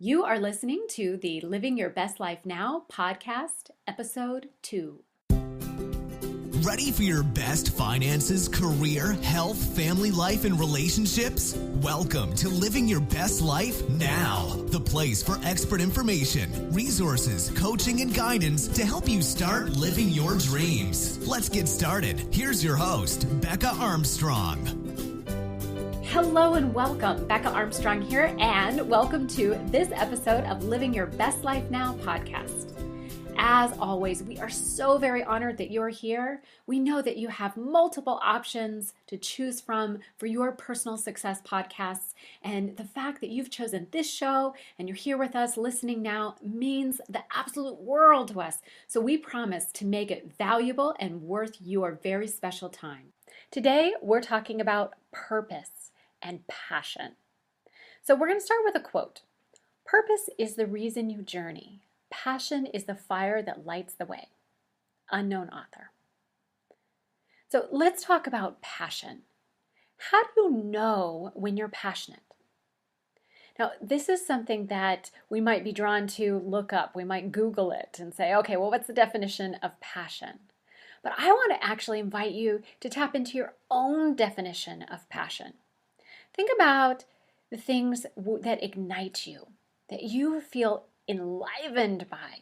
You are listening to the Living Your Best Life Now podcast, episode 2. Ready for your best finances, career, health, family life, and relationships? Welcome to Living Your Best Life Now, the place for expert information, resources, coaching, and guidance to help you start living your dreams. Let's get started. Here's your host, Becca Armstrong. Hello and welcome. Becca Armstrong here, and welcome to this episode of Living Your Best Life Now podcast. As always, we are so very honored that you're here. We know that you have multiple options to choose from for your personal success podcasts, and the fact that you've chosen this show and you're here with us listening now means the absolute world to us. So we promise to make it valuable and worth your very special time. Today, we're talking about purpose and passion. So we're going to start with a quote. Purpose is the reason you journey. Passion is the fire that lights the way. Unknown author. So let's talk about passion. How do you know when you're passionate? Now, this is something that we might be drawn to look up. We might Google it and say, okay, well, what's the definition of passion? But I want to actually invite you to tap into your own definition of passion. Think about the things that ignite you, that you feel enlivened by.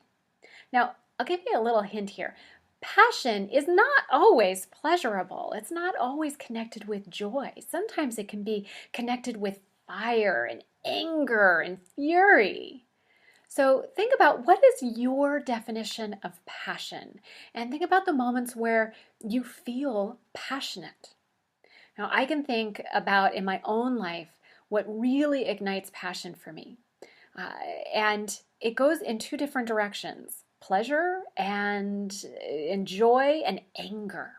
Now, I'll give you a little hint here. Passion is not always pleasurable. It's not always connected with joy. Sometimes it can be connected with fire and anger and fury. So think about what is your definition of passion, and think about the moments where you feel passionate. Now, I can think about in my own life what really ignites passion for me. And it goes in two different directions, pleasure and joy and anger.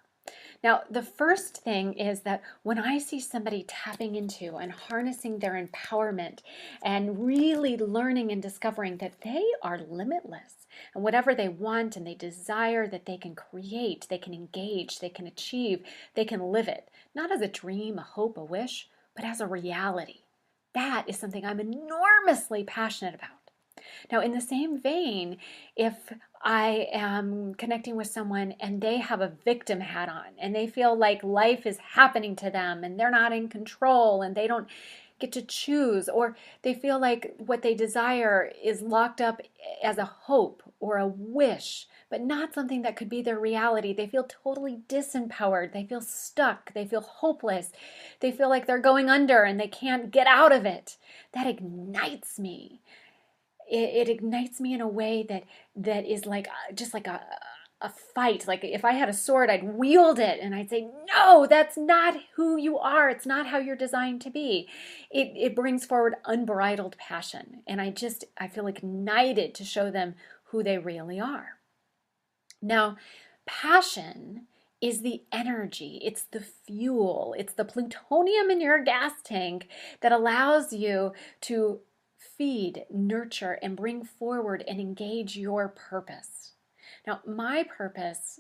Now, the first thing is that when I see somebody tapping into and harnessing their empowerment and really learning and discovering that they are limitless and whatever they want and they desire, that they can create, they can engage, they can achieve, they can live it, not as a dream, a hope, a wish, but as a reality. That is something I'm enormously passionate about. Now, in the same vein, if I am connecting with someone and they have a victim hat on and they feel like life is happening to them and they're not in control and they don't get to choose, or they feel like what they desire is locked up as a hope or a wish, but not something that could be their reality. They feel totally disempowered. They feel stuck. They feel hopeless. They feel like they're going under and they can't get out of it. That ignites me. It ignites me in a way that is like just like a fight. Like if I had a sword, I'd wield it and I'd say, no, that's not who you are. It's not how you're designed to be. It brings forward unbridled passion. And I feel ignited to show them who they really are. Now, passion is the energy, it's the fuel, it's the plutonium in your gas tank that allows you to feed, nurture, and bring forward and engage your purpose. Now, my purpose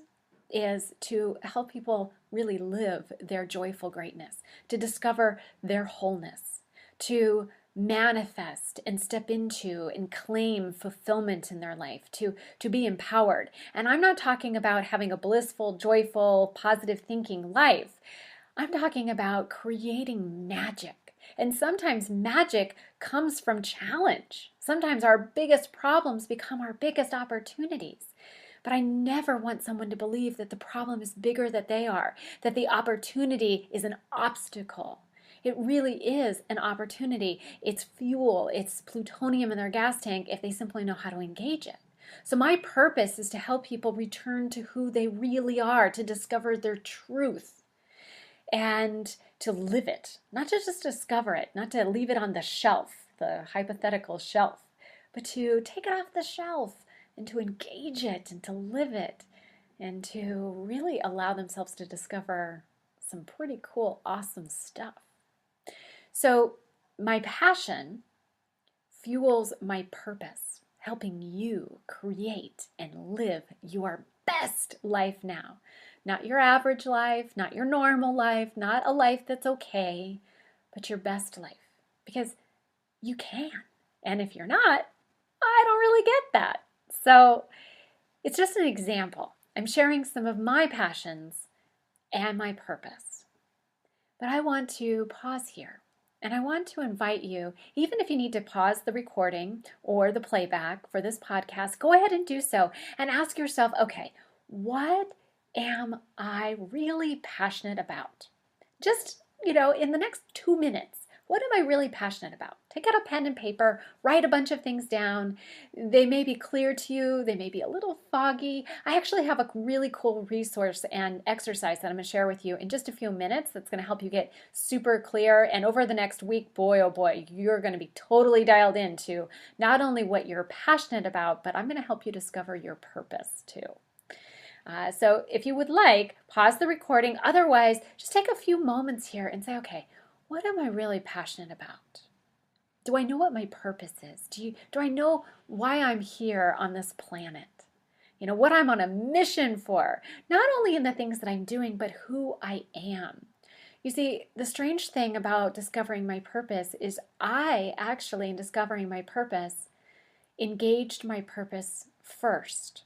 is to help people really live their joyful greatness, to discover their wholeness, to manifest and step into and claim fulfillment in their life, to be empowered. And I'm not talking about having a blissful, joyful, positive thinking life. I'm talking about creating magic. And sometimes magic comes from challenge. Sometimes our biggest problems become our biggest opportunities. But I never want someone to believe that the problem is bigger than they are, that the opportunity is an obstacle. It really is an opportunity. It's fuel, it's plutonium in their gas tank if they simply know how to engage it. So my purpose is to help people return to who they really are, to discover their truth and to live it, not to just discover it, not to leave it on the shelf, the hypothetical shelf, but to take it off the shelf and to engage it and to live it and to really allow themselves to discover some pretty cool, awesome stuff. So my passion fuels my purpose, helping you create and live your best life now. Not your average life, not your normal life, not a life that's okay, but your best life. Because you can. And if you're not, I don't really get that. So it's just an example. I'm sharing some of my passions and my purpose. But I want to pause here. And I want to invite you, even if you need to pause the recording or the playback for this podcast, go ahead and do so and ask yourself, okay, what am I really passionate about? Just, in the next 2 minutes, what am I really passionate about? Take out a pen and paper, write a bunch of things down. They may be clear to you, they may be a little foggy. I actually have a really cool resource and exercise that I'm going to share with you in just a few minutes that's going to help you get super clear. And over the next week, boy, oh boy, you're going to be totally dialed into not only what you're passionate about, but I'm going to help you discover your purpose too. So if you would like, pause the recording. Otherwise, just take a few moments here and say, okay, what am I really passionate about? Do I know what my purpose is? Do I know why I'm here on this planet? What I'm on a mission for, not only in the things that I'm doing, but who I am. You see, the strange thing about discovering my purpose is I actually, in discovering my purpose, engaged my purpose first.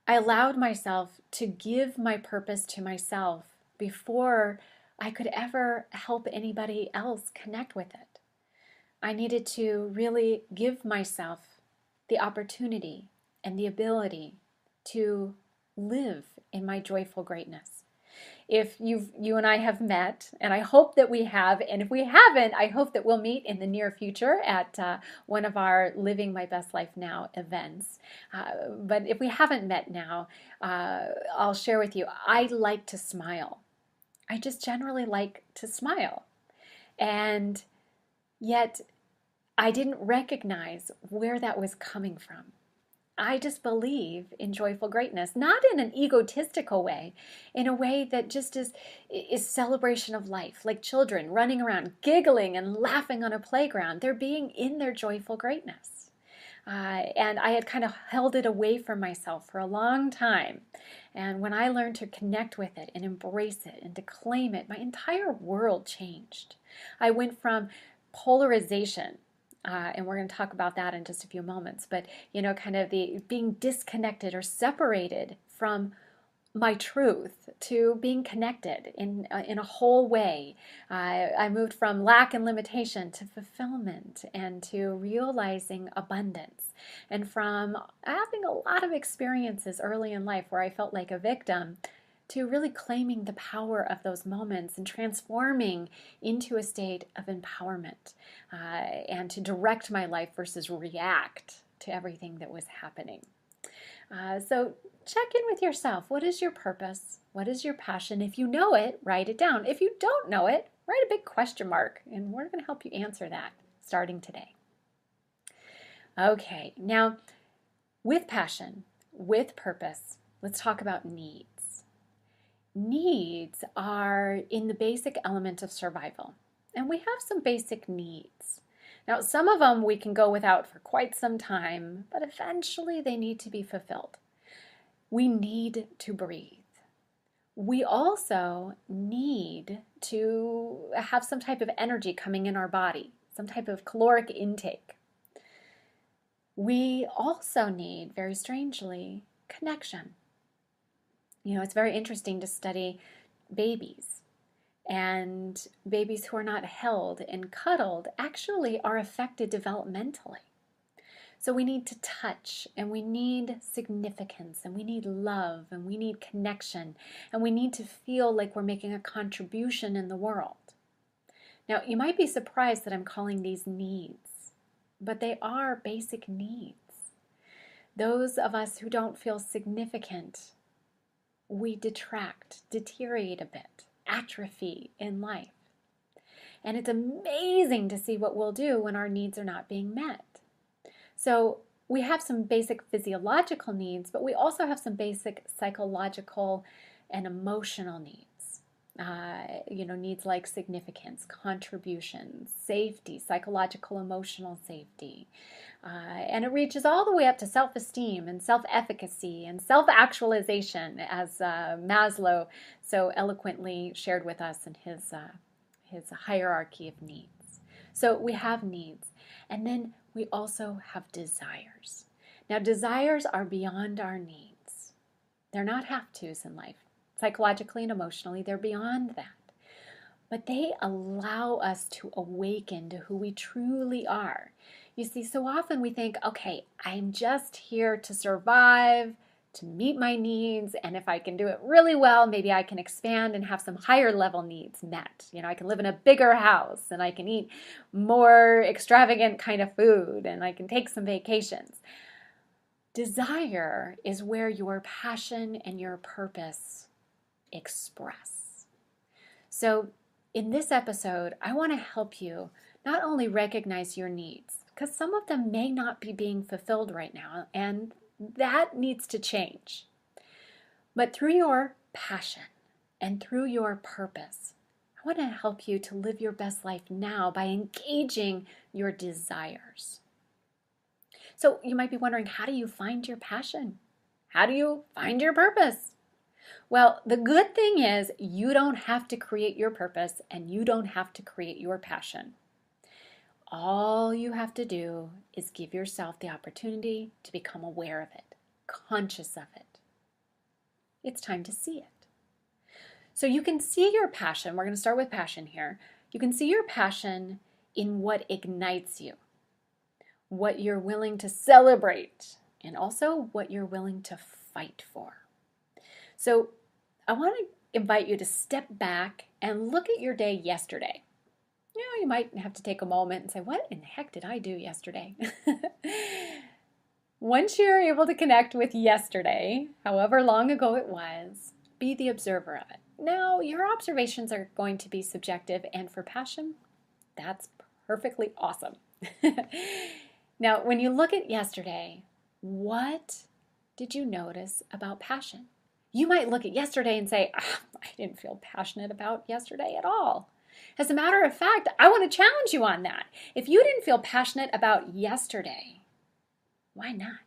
I allowed myself to give my purpose to myself before I could ever help anybody else connect with it. I needed to really give myself the opportunity and the ability to live in my joyful greatness. If you and I have met, and I hope that we have, and if we haven't, I hope that we'll meet in the near future at one of our Living My Best Life Now events. But if we haven't met now, I'll share with you, I like to smile. I just generally like to smile. And yet I didn't recognize where that was coming from. I just believe in joyful greatness, not in an egotistical way, in a way that just is celebration of life, like children running around, giggling and laughing on a playground. They're being in their joyful greatness. And I had kind of held it away from myself for a long time. And when I learned to connect with it and embrace it and to claim it, my entire world changed. I went from polarization, and we're going to talk about that in just a few moments, but kind of the being disconnected or separated from my truth to being connected in a whole way. I moved from lack and limitation to fulfillment and to realizing abundance, and from having a lot of experiences early in life where I felt like a victim to really claiming the power of those moments and transforming into a state of empowerment, and to direct my life versus react to everything that was happening. So check in with yourself. What is your purpose? What is your passion? If you know it, write it down. If you don't know it, write a big question mark, and we're going to help you answer that starting today. Okay, now with passion, with purpose, let's talk about needs. Needs are in the basic element of survival, and we have some basic needs. Now, some of them we can go without for quite some time, but eventually they need to be fulfilled. We need to breathe. We also need to have some type of energy coming in our body, some type of caloric intake. We also need, very strangely, connection. It's very interesting to study babies. And babies who are not held and cuddled actually are affected developmentally. So we need to touch, and we need significance, and we need love, and we need connection, and we need to feel like we're making a contribution in the world. Now, you might be surprised that I'm calling these needs, but they are basic needs. Those of us who don't feel significant, we deteriorate a bit, atrophy in life. And it's amazing to see what we'll do when our needs are not being met. So we have some basic physiological needs, but we also have some basic psychological and emotional needs. Needs like significance, contribution, safety, psychological, emotional safety. And it reaches all the way up to self-esteem and self-efficacy and self-actualization, as Maslow so eloquently shared with us in his hierarchy of needs. So we have needs. And then we also have desires. Now, desires are beyond our needs. They're not have-tos in life. Psychologically and emotionally, they're beyond that. But they allow us to awaken to who we truly are. You see, so often we think, okay, I'm just here to survive, to meet my needs, and if I can do it really well, maybe I can expand and have some higher level needs met. I can live in a bigger house, and I can eat more extravagant kind of food, and I can take some vacations. Desire is where your passion and your purpose express. So in this episode, I want to help you not only recognize your needs, because some of them may not be being fulfilled right now, and that needs to change. But through your passion and through your purpose, I want to help you to live your best life now by engaging your desires. So you might be wondering, how do you find your passion? How do you find your purpose? Well, the good thing is you don't have to create your purpose and you don't have to create your passion. All you have to do is give yourself the opportunity to become aware of it, conscious of it. It's time to see it. So you can see your passion. We're going to start with passion here. You can see your passion in what ignites you, what you're willing to celebrate, and also what you're willing to fight for. So I want to invite you to step back and look at your day yesterday. You might have to take a moment and say, what in the heck did I do yesterday? Once you're able to connect with yesterday, however long ago it was, be the observer of it. Now, your observations are going to be subjective, and for passion, that's perfectly awesome. Now, when you look at yesterday, what did you notice about passion? You might look at yesterday and say, I didn't feel passionate about yesterday at all. As a matter of fact, I want to challenge you on that. If you didn't feel passionate about yesterday, why not?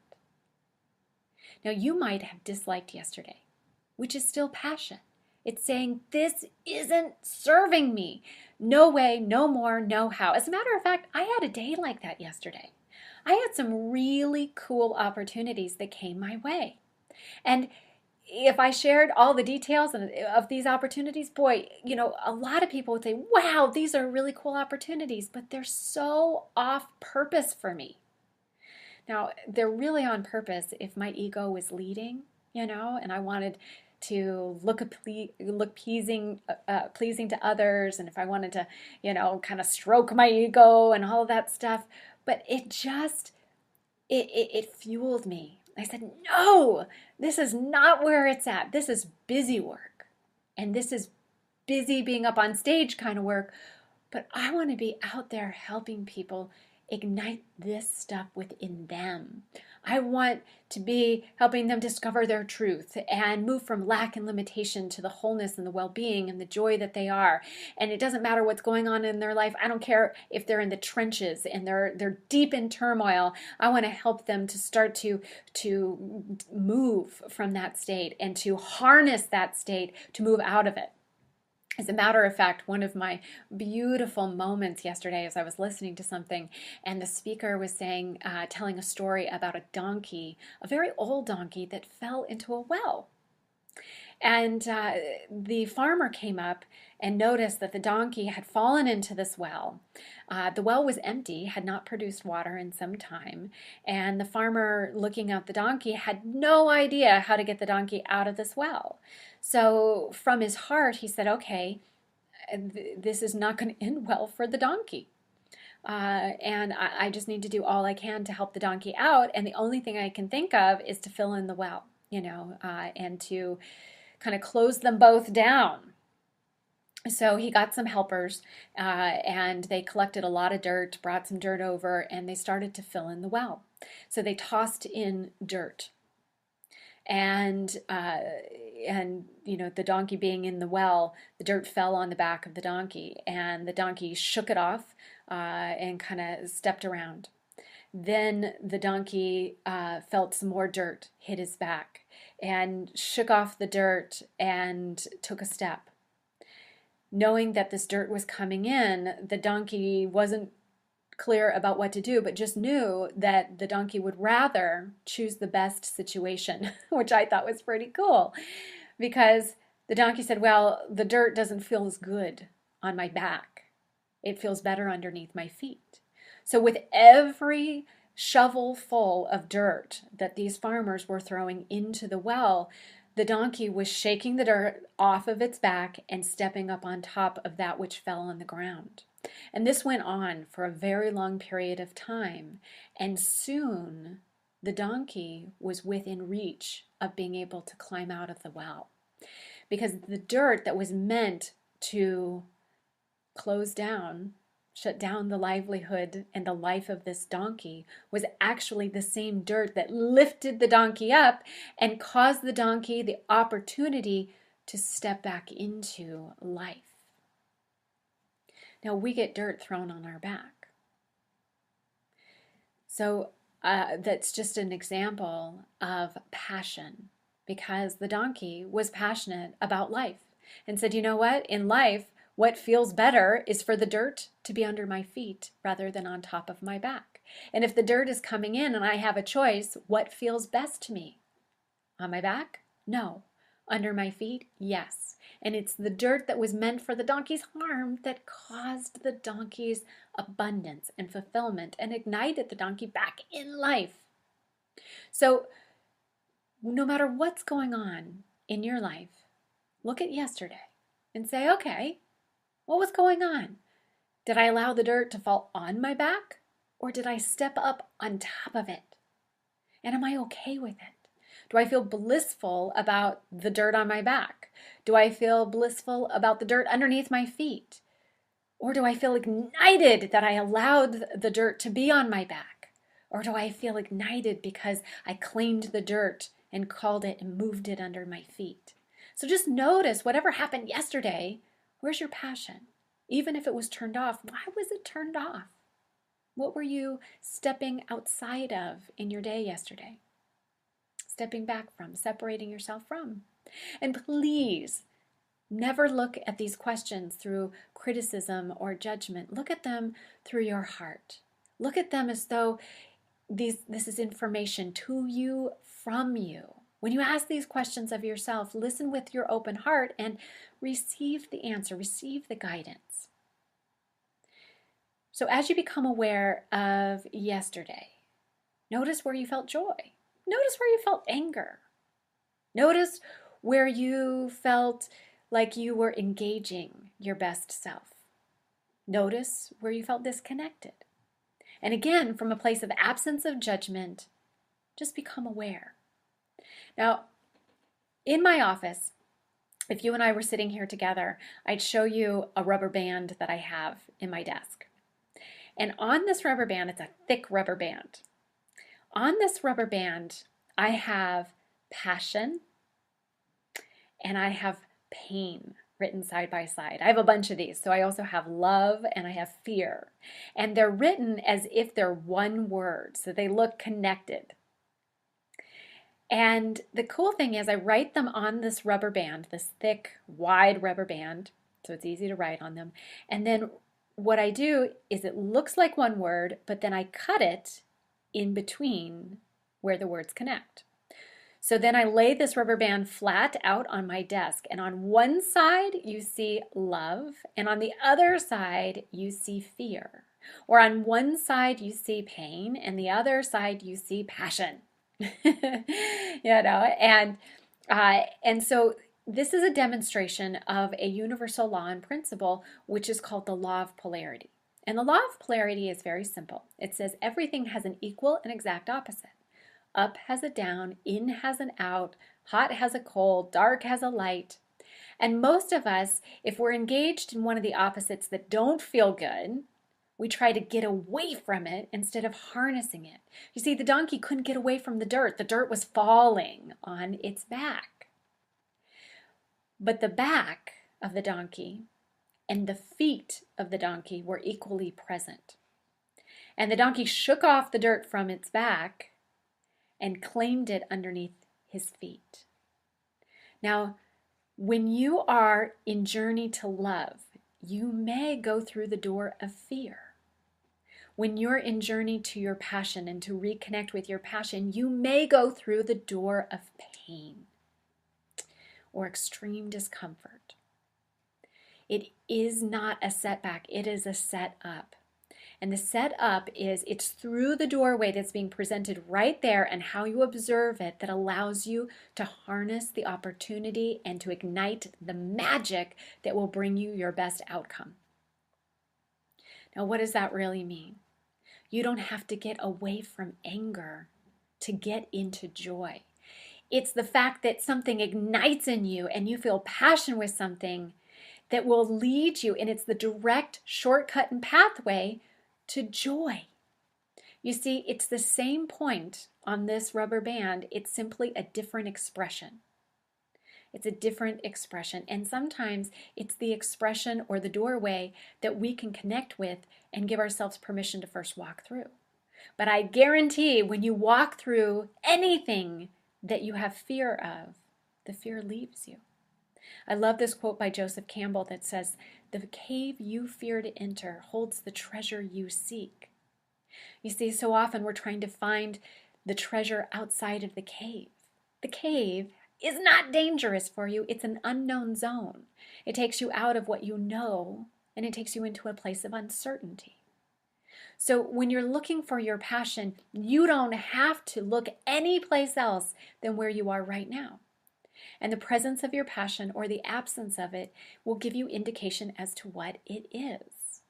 Now, you might have disliked yesterday, which is still passion. It's saying, this isn't serving me. No way, no more, no how. As a matter of fact, I had a day like that yesterday. I had some really cool opportunities that came my way. And if I shared all the details of these opportunities, boy, a lot of people would say, wow, these are really cool opportunities, but they're so off purpose for me. Now, they're really on purpose if my ego was leading, and I wanted to look pleasing to others, and if I wanted to, kind of stroke my ego and all of that stuff. But it just, it fueled me. I said, no, this is not where it's at. This is busy work. And this is busy being up on stage kind of work. But I want to be out there helping people ignite this stuff within them. I want to be helping them discover their truth and move from lack and limitation to the wholeness and the well-being and the joy that they are. And it doesn't matter what's going on in their life. I don't care if they're in the trenches and they're deep in turmoil. I want to help them to start to move from that state and to harness that state to move out of it. As a matter of fact, one of my beautiful moments yesterday as I was listening to something, and the speaker was telling a story about a donkey, a very old donkey that fell into a well. And the farmer came up and noticed that the donkey had fallen into this well. The well was empty, had not produced water in some time, and the farmer, looking at the donkey, had no idea how to get the donkey out of this well. So from his heart, he said, okay, this is not going to end well for the donkey. And I just need to do all I can to help the donkey out, and the only thing I can think of is to fill in the well, and to kind of close them both down. So he got some helpers, and they collected a lot of dirt, brought some dirt over, and they started to fill in the well. So they tossed in dirt. And the donkey being in the well, the dirt fell on the back of the donkey, and the donkey shook it off and kind of stepped around. Then the donkey felt some more dirt hit his back and shook off the dirt and took a step. Knowing that this dirt was coming in, the donkey wasn't clear about what to do, but just knew that the donkey would rather choose the best situation, which I thought was pretty cool, because the donkey said, well, the dirt doesn't feel as good on my back. It feels better underneath my feet. So with every shovel full of dirt that these farmers were throwing into the well, the donkey was shaking the dirt off of its back and stepping up on top of that which fell on the ground. And this went on for a very long period of time. And soon the donkey was within reach of being able to climb out of the well. Because the dirt that was meant to close down, shut down the livelihood and the life of this donkey was actually the same dirt that lifted the donkey up and caused the donkey the opportunity to step back into life. Now we get dirt thrown on our back. So that's just an example of passion, because the donkey was passionate about life and said, you know what, in life, what feels better is for the dirt to be under my feet rather than on top of my back. And if the dirt is coming in and I have a choice, what feels best to me? On my back? No. Under my feet? Yes. And it's the dirt that was meant for the donkey's harm that caused the donkey's abundance and fulfillment and ignited the donkey back in life. So no matter what's going on in your life, look at yesterday and say, okay, what was going on? Did I allow the dirt to fall on my back, or did I step up on top of it? And am I okay with it? Do I feel blissful about the dirt on my back? Do I feel blissful about the dirt underneath my feet? Or do I feel ignited that I allowed the dirt to be on my back? Or do I feel ignited because I claimed the dirt and called it and moved it under my feet? So just notice whatever happened yesterday, where's your passion? Even if it was turned off, why was it turned off? What were you stepping outside of in your day yesterday? Stepping back from, separating yourself from. And please, never look at these questions through criticism or judgment. Look at them through your heart. Look at them as though this is information to you, from you. When you ask these questions of yourself, listen with your open heart and receive the answer, receive the guidance. So as you become aware of yesterday, notice where you felt joy. Notice where you felt anger. Notice where you felt like you were engaging your best self. Notice where you felt disconnected. And again, from a place of absence of judgment, just become aware. Now, in my office, if you and I were sitting here together, I'd show you a rubber band that I have in my desk. And on this rubber band, it's a thick rubber band. On this rubber band, I have passion and I have pain written side by side. I have a bunch of these. So I also have love and I have fear. And they're written as if they're one word, so they look connected. And the cool thing is I write them on this rubber band, this thick, wide rubber band, so it's easy to write on them. And then what I do is it looks like one word, but then I cut it in between where the words connect. So then I lay this rubber band flat out on my desk, and on one side you see love, and on the other side you see fear. Or on one side you see pain, and the other side you see passion. And so this is a demonstration of a universal law and principle, which is called the law of polarity. And the law of polarity is very simple. It says everything has an equal and exact opposite. Up has a down, in has an out, hot has a cold, dark has a light. And most of us, if we're engaged in one of the opposites that don't feel good, we try to get away from it instead of harnessing it. You see, the donkey couldn't get away from the dirt. The dirt was falling on its back. But the back of the donkey and the feet of the donkey were equally present. And the donkey shook off the dirt from its back and claimed it underneath his feet. Now, when you are in journey to love, you may go through the door of fear. When you're in journey to your passion and to reconnect with your passion, you may go through the door of pain or extreme discomfort. It is not a setback, it is a setup. And the setup is it's through the doorway that's being presented right there and how you observe it that allows you to harness the opportunity and to ignite the magic that will bring you your best outcome. Now, what does that really mean? You don't have to get away from anger to get into joy. It's the fact that something ignites in you and you feel passion with something that will lead you, and it's the direct shortcut and pathway to joy. You see, it's the same point on this rubber band. It's simply a different expression. It's a different expression. And sometimes it's the expression or the doorway that we can connect with and give ourselves permission to first walk through. But I guarantee when you walk through anything that you have fear of, the fear leaves you. I love this quote by Joseph Campbell that says, "The cave you fear to enter holds the treasure you seek." You see, so often we're trying to find the treasure outside of the cave. The cave is not dangerous for you. It's an unknown zone. It takes you out of what you know, and it takes you into a place of uncertainty. So when you're looking for your passion, you don't have to look any place else than where you are right now. And the presence of your passion or the absence of it will give you indication as to what it is.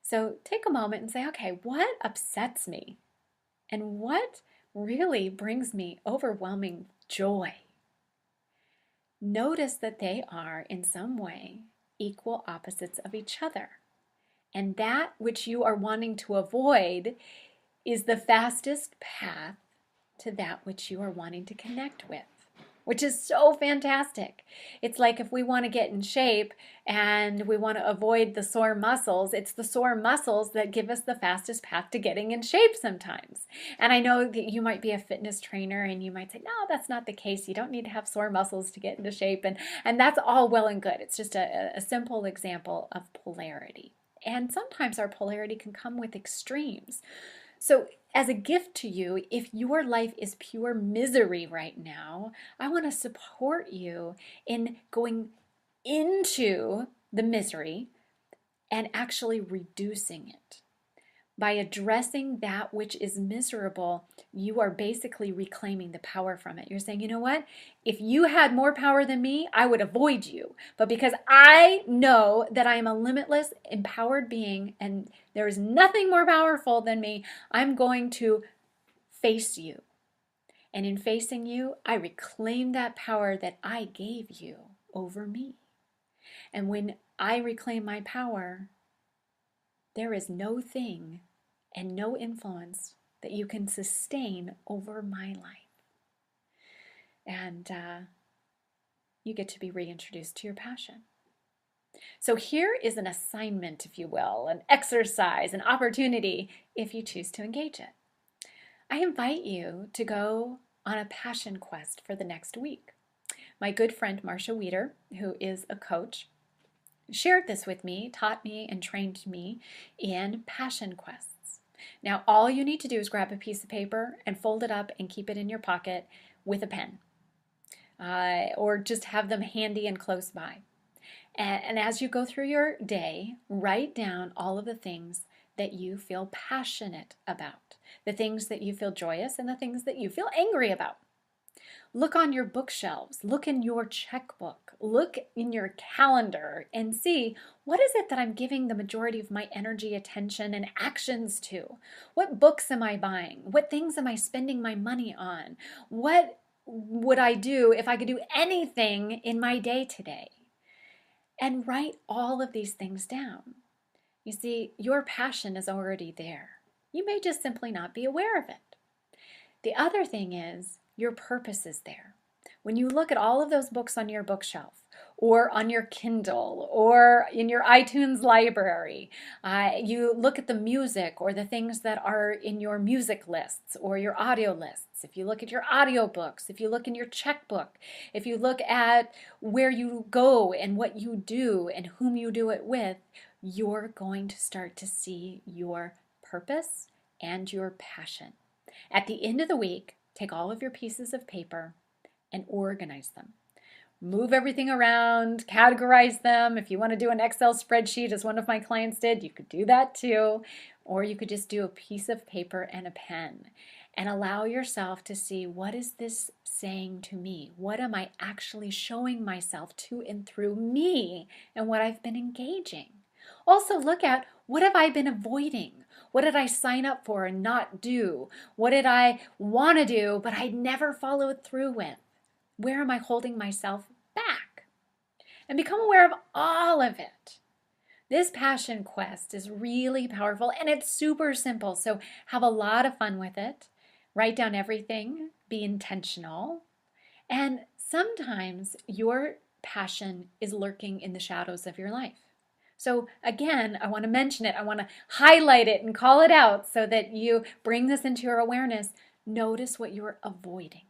So take a moment and say, okay, what upsets me? And what really brings me overwhelming joy? Notice that they are, in some way, equal opposites of each other. And that which you are wanting to avoid is the fastest path to that which you are wanting to connect with, which is so fantastic. It's like if we want to get in shape and we want to avoid the sore muscles, it's the sore muscles that give us the fastest path to getting in shape sometimes. And I know that you might be a fitness trainer and you might say, no, that's not the case. You don't need to have sore muscles to get into shape. And that's all well and good. It's just a simple example of polarity. And sometimes our polarity can come with extremes. So as a gift to you, if your life is pure misery right now, I want to support you in going into the misery and actually reducing it. By addressing that which is miserable, you are basically reclaiming the power from it. You're saying, you know what? If you had more power than me, I would avoid you. But because I know that I am a limitless, empowered being and there is nothing more powerful than me, I'm going to face you. And in facing you, I reclaim that power that I gave you over me. And when I reclaim my power, there is no thing and no influence that you can sustain over my life. And you get to be reintroduced to your passion. So here is an assignment, if you will, an exercise, an opportunity, if you choose to engage it. I invite you to go on a passion quest for the next week. My good friend Marcia Wieder, who is a coach, shared this with me, taught me, and trained me in passion quests. Now, all you need to do is grab a piece of paper and fold it up and keep it in your pocket with a pen, or just have them handy and close by. And as you go through your day, write down all of the things that you feel passionate about, the things that you feel joyous and the things that you feel angry about. Look on your bookshelves, look in your checkbook, look in your calendar and see what is it that I'm giving the majority of my energy, attention, and actions to? What books am I buying? What things am I spending my money on? What would I do if I could do anything in my day today? And write all of these things down. You see, your passion is already there. You may just simply not be aware of it. The other thing is, your purpose is there. When you look at all of those books on your bookshelf, or on your Kindle, or in your iTunes library, you look at the music or the things that are in your music lists or your audio lists. If you look at your audiobooks, if you look in your checkbook, if you look at where you go and what you do and whom you do it with, you're going to start to see your purpose and your passion. At the end of the week, take all of your pieces of paper and organize them. Move everything around, categorize them. If you want to do an Excel spreadsheet, as one of my clients did, you could do that too. Or you could just do a piece of paper and a pen and allow yourself to see, what is this saying to me? What am I actually showing myself to and through me and what I've been engaging? Also look at, what have I been avoiding? What did I sign up for and not do? What did I want to do but I never followed through with? Where am I holding myself back? And become aware of all of it. This passion quest is really powerful and it's super simple. So have a lot of fun with it. Write down everything. Be intentional. And sometimes your passion is lurking in the shadows of your life. So again, I want to mention it. I want to highlight it and call it out so that you bring this into your awareness. Notice what you're avoiding.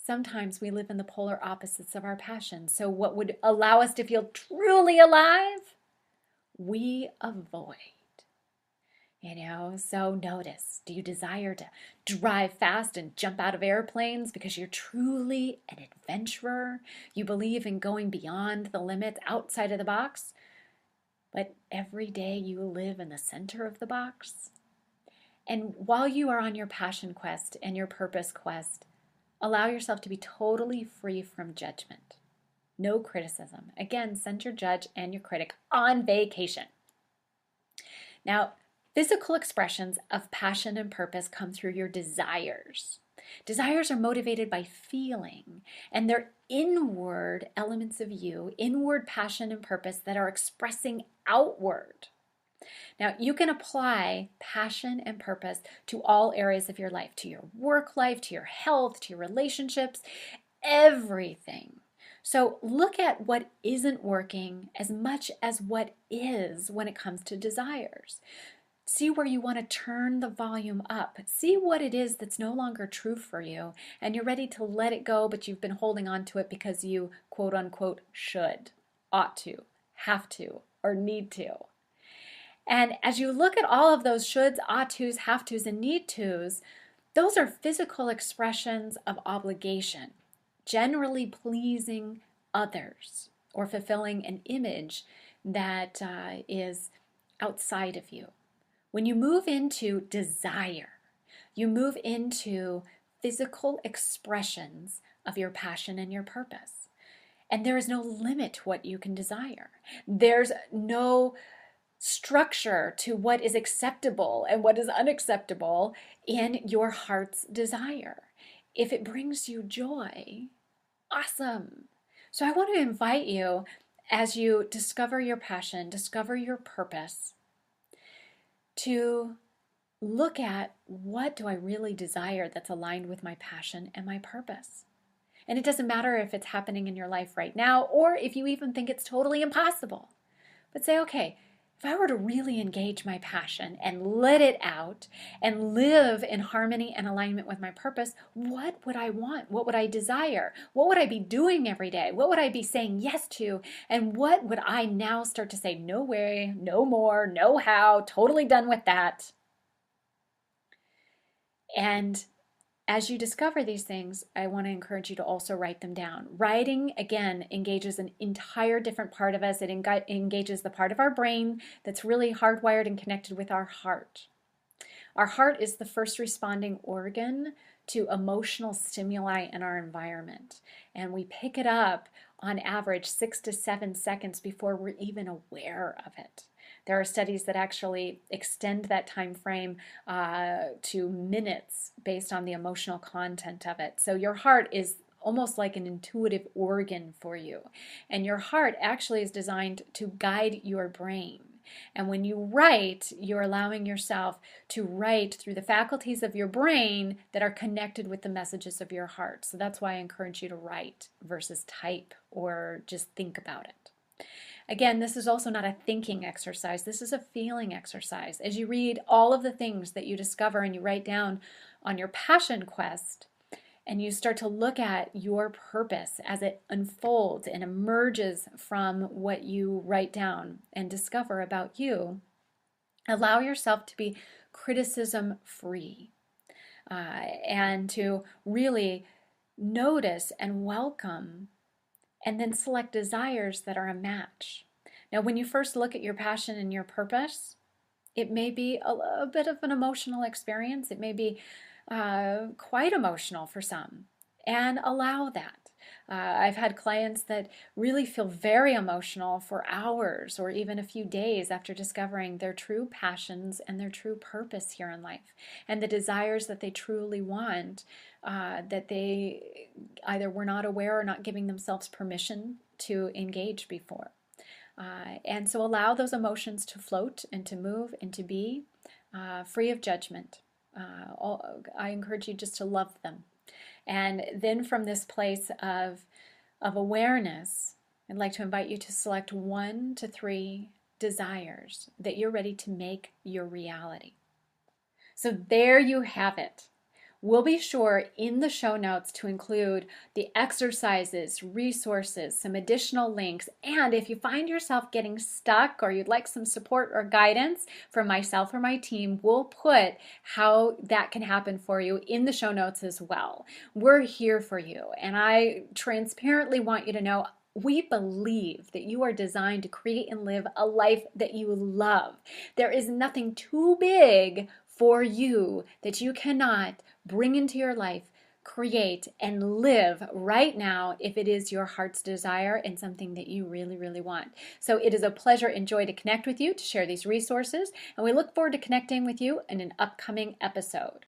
Sometimes we live in the polar opposites of our passion. So what would allow us to feel truly alive, we avoid. So notice, do you desire to drive fast and jump out of airplanes because you're truly an adventurer? You believe in going beyond the limits, outside of the box, but every day you live in the center of the box? And while you are on your passion quest and your purpose quest, allow yourself to be totally free from judgment. No criticism. Again, send your judge and your critic on vacation. Now, physical expressions of passion and purpose come through your desires. Desires are motivated by feeling, and they're inward elements of you, inward passion and purpose that are expressing outward. Now, you can apply passion and purpose to all areas of your life, to your work life, to your health, to your relationships, everything. So look at what isn't working as much as what is when it comes to desires. See where you want to turn the volume up. See what it is that's no longer true for you, and you're ready to let it go, but you've been holding on to it because you, quote unquote, should, ought to, have to, or need to. And as you look at all of those shoulds, ought tos, have tos, and need tos, those are physical expressions of obligation, generally pleasing others or fulfilling an image that is outside of you. When you move into desire, you move into physical expressions of your passion and your purpose. And there is no limit to what you can desire. There's no structure to what is acceptable and what is unacceptable in your heart's desire. If it brings you joy, awesome. So I want to invite you, as you discover your passion, discover your purpose, to look at, what do I really desire that's aligned with my passion and my purpose? And it doesn't matter if it's happening in your life right now or if you even think it's totally impossible. But say, okay, if I were to really engage my passion and let it out and live in harmony and alignment with my purpose, what would I want? What would I desire? What would I be doing every day? What would I be saying yes to? And what would I now start to say, no way, no more, no how, totally done with that? And as you discover these things, I want to encourage you to also write them down. Writing, again, engages an entire different part of us. It engages the part of our brain that's really hardwired and connected with our heart. Our heart is the first responding organ to emotional stimuli in our environment. And we pick it up on average 6 to 7 seconds before we're even aware of it. There are studies that actually extend that time frame to minutes based on the emotional content of it. So your heart is almost like an intuitive organ for you. And your heart actually is designed to guide your brain. And when you write, you're allowing yourself to write through the faculties of your brain that are connected with the messages of your heart. So that's why I encourage you to write versus type or just think about it. Again, this is also not a thinking exercise. This is a feeling exercise. As you read all of the things that you discover and you write down on your passion quest, and you start to look at your purpose as it unfolds and emerges from what you write down and discover about you, allow yourself to be criticism free, and to really notice and welcome, and then select desires that are a match. Now, when you first look at your passion and your purpose, it may be a bit of an emotional experience. It may be quite emotional for some, and allow that. I've had clients that really feel very emotional for hours or even a few days after discovering their true passions and their true purpose here in life, and the desires that they truly want, that they either were not aware or not giving themselves permission to engage before. And so allow those emotions to float and to move and to be free of judgment. I encourage you just to love them. And then from this place of awareness, I'd like to invite you to select 1 to 3 desires that you're ready to make your reality. So there you have it. We'll be sure in the show notes to include the exercises, resources, some additional links, and if you find yourself getting stuck or you'd like some support or guidance from myself or my team, we'll put how that can happen for you in the show notes as well. We're here for you, and I transparently want you to know we believe that you are designed to create and live a life that you love. There is nothing too big for you that you cannot bring into your life, create, and live right now if it is your heart's desire and something that you really, really want. So it is a pleasure and joy to connect with you, to share these resources, and we look forward to connecting with you in an upcoming episode.